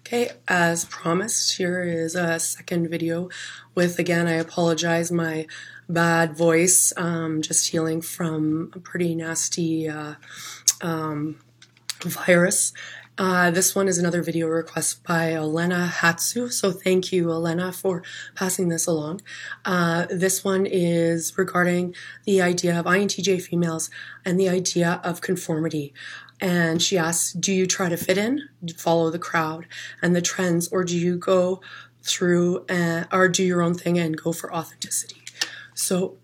Okay, as promised, here is a second video with, again, I apologize, my bad voice, just healing from a pretty nasty virus. This one is another video request by Elena Hatsu, so thank you, Elena, for passing this along. This one is regarding the idea of INTJ females and the idea of conformity. And she asks, do you try to fit in, follow the crowd and the trends, or do you go through or do your own thing and go for authenticity? So,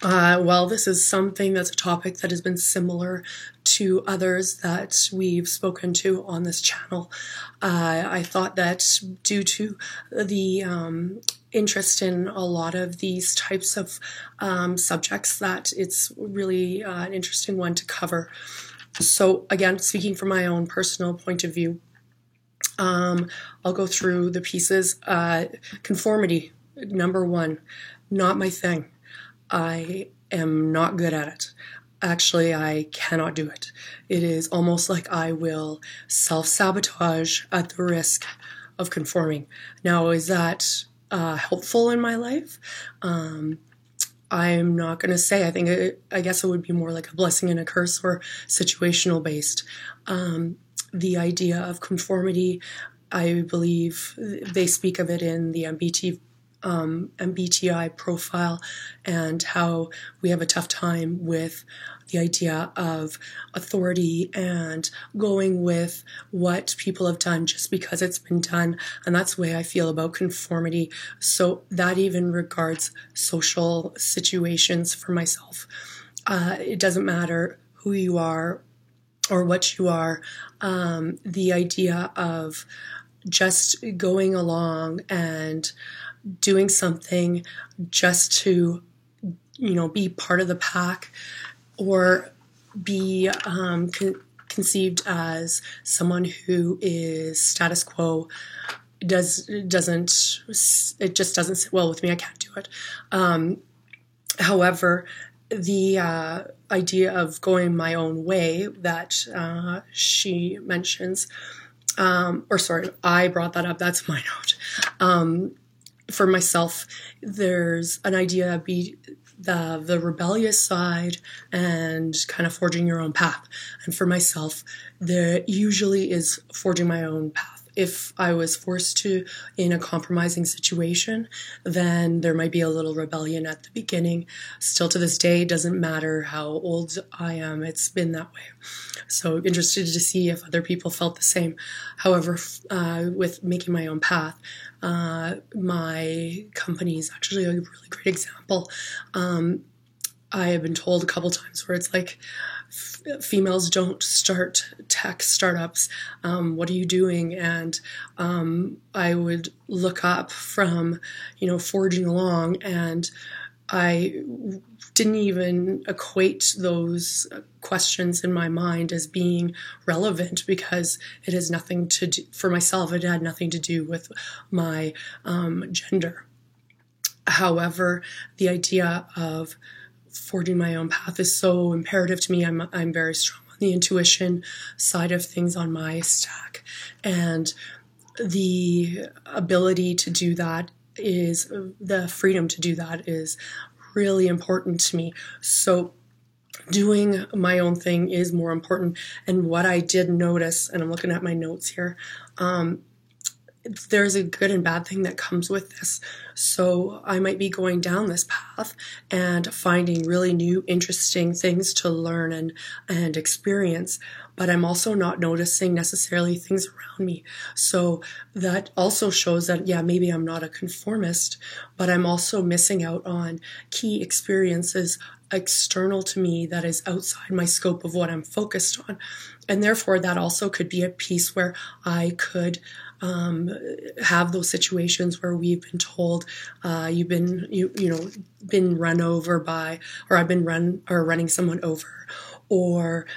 well, this is something that's a topic that has been similar to others that we've spoken to on this channel. I thought that due to the interest in a lot of these types of subjects that it's really an interesting one to cover. So again, speaking from my own personal point of view, I'll go through the pieces. Conformity, number one, not my thing. I am not good at it. Actually, I cannot do it. It is almost like I will self-sabotage at the risk of conforming. Now, is that helpful in my life? I'm not going to say. I guess it would be more like a blessing and a curse, or situational based. The idea of conformity, I believe they speak of it in the MBTI profile, and how we have a tough time with the idea of authority and going with what people have done just because it's been done. And that's the way I feel about conformity. So that even regards social situations for myself. It doesn't matter who you are or what you are. The idea of just going along and doing something just to, be part of the pack, or be conceived as someone who is status quo, it just doesn't sit well with me. I can't do it. However, the idea of going my own way that she mentions, I brought that up. That's my note. For myself, there's an idea of the rebellious side and kind of forging your own path. And for myself, there usually is forging my own path. If I was forced to in a compromising situation, then there might be a little rebellion at the beginning. Still to this day, it doesn't matter how old I am, it's been that way. So interested to see if other people felt the same. However, with making my own path, my company is actually a really great example. I have been told a couple times where it's like, females don't start tech startups. What are you doing? And I would look up from, forging along, and I didn't even equate those questions in my mind as being relevant, because it has nothing to do, for myself, it had nothing to do with my gender. However, the idea of forging my own path is so imperative to me. I'm very strong on the intuition side of things on my stack, and the ability to do that is the freedom to do that is really important to me. So doing my own thing is more important. And what I did notice, and I'm looking at my notes here, there's a good and bad thing that comes with this. So I might be going down this path and finding really new, interesting things to learn and experience, but I'm also not noticing necessarily things around me. So that also shows that, yeah, maybe I'm not a conformist, but I'm also missing out on key experiences external to me that is outside my scope of what I'm focused on. And therefore, that also could be a piece where I could have those situations where we've been told you've been been run over by, or I've been running someone over, or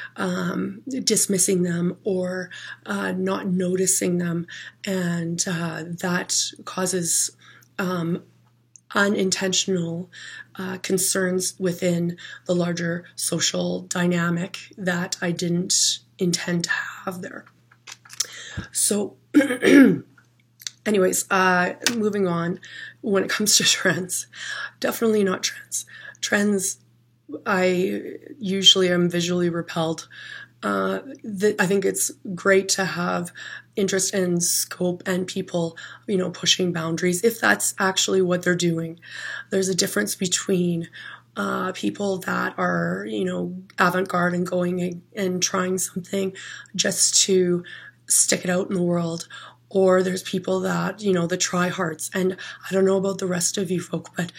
dismissing them, or not noticing them, and that causes unintentional concerns within the larger social dynamic that I didn't intend to have there. So anyways, moving on, when it comes to trends, definitely not trends. Trends, I usually am visually repelled. I think it's great to have interest in scope and people, pushing boundaries, if that's actually what they're doing. There's a difference between people that are, avant-garde and going and trying something just to stick it out in the world. Or there's people that, the tryhards. And I don't know about the rest of you folk, but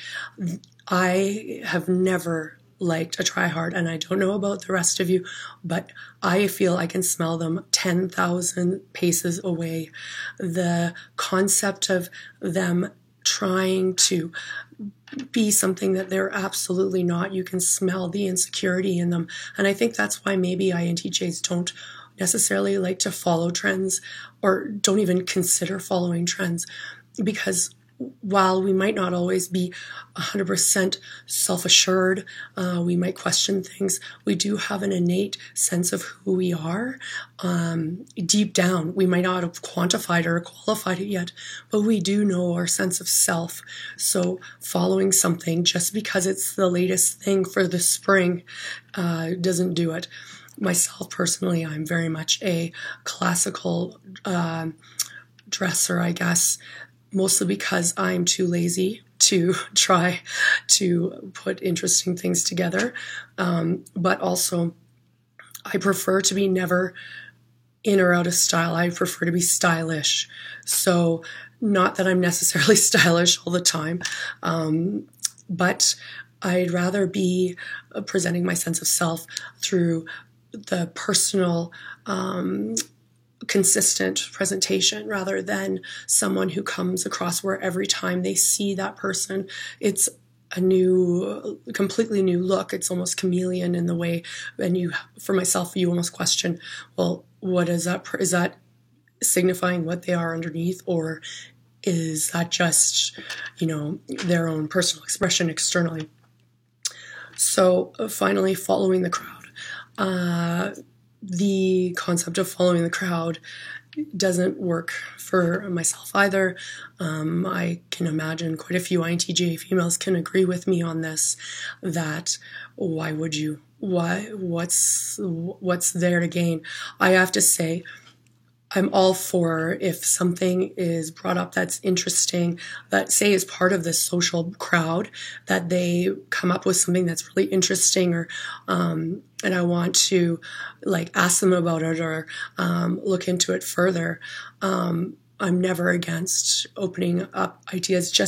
I have never liked a tryhard, and I don't know about the rest of you, but I feel I can smell them 10,000 paces away. The concept of them trying to be something that they're absolutely not, you can smell the insecurity in them. And I think that's why maybe INTJs don't necessarily like to follow trends, or don't even consider following trends, because while we might not always be 100% self-assured, we might question things, we do have an innate sense of who we are. Deep down, we might not have quantified or qualified it yet, but we do know our sense of self. So following something just because it's the latest thing for the spring doesn't do it. Myself, personally, I'm very much a classical dresser, I guess, mostly because I'm too lazy to try to put interesting things together. But also, I prefer to be never in or out of style. I prefer to be stylish. So, not that I'm necessarily stylish all the time, but I'd rather be presenting my sense of self through the personal, consistent presentation, rather than someone who comes across where every time they see that person, it's a completely new look. It's almost chameleon in the way, and for myself, you almost question, well, what is that? Is that signifying what they are underneath, or is that just, their own personal expression externally? So finally, following the crowd. The concept of following the crowd doesn't work for myself either. I can imagine quite a few INTJ females can agree with me on this, that why would you? What's there to gain? I have to say, I'm all for, if something is brought up that's interesting, that say is part of this social crowd, that they come up with something that's really interesting, or and I want to ask them about it, or look into it further. I'm never against opening up ideas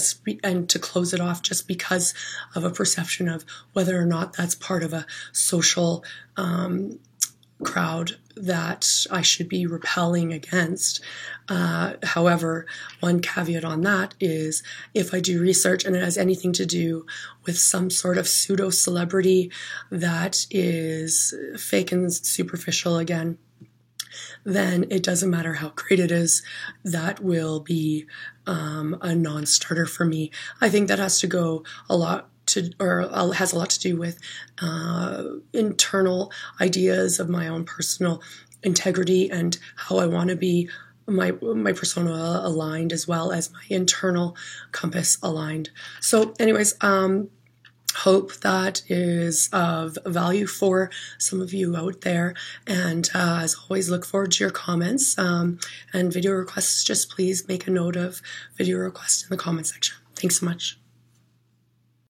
and to close it off just because of a perception of whether or not that's part of a social crowd that I should be repelling against. However, one caveat on that is, if I do research and it has anything to do with some sort of pseudo celebrity that is fake and superficial again, then it doesn't matter how great it is. That will be a non-starter for me. I think that has to go has a lot to do with internal ideas of my own personal integrity and how I want to be, my persona aligned, as well as my internal compass aligned. So anyways, hope that is of value for some of you out there. And as always, look forward to your comments and video requests. Just please make a note of video requests in the comment section. Thanks so much.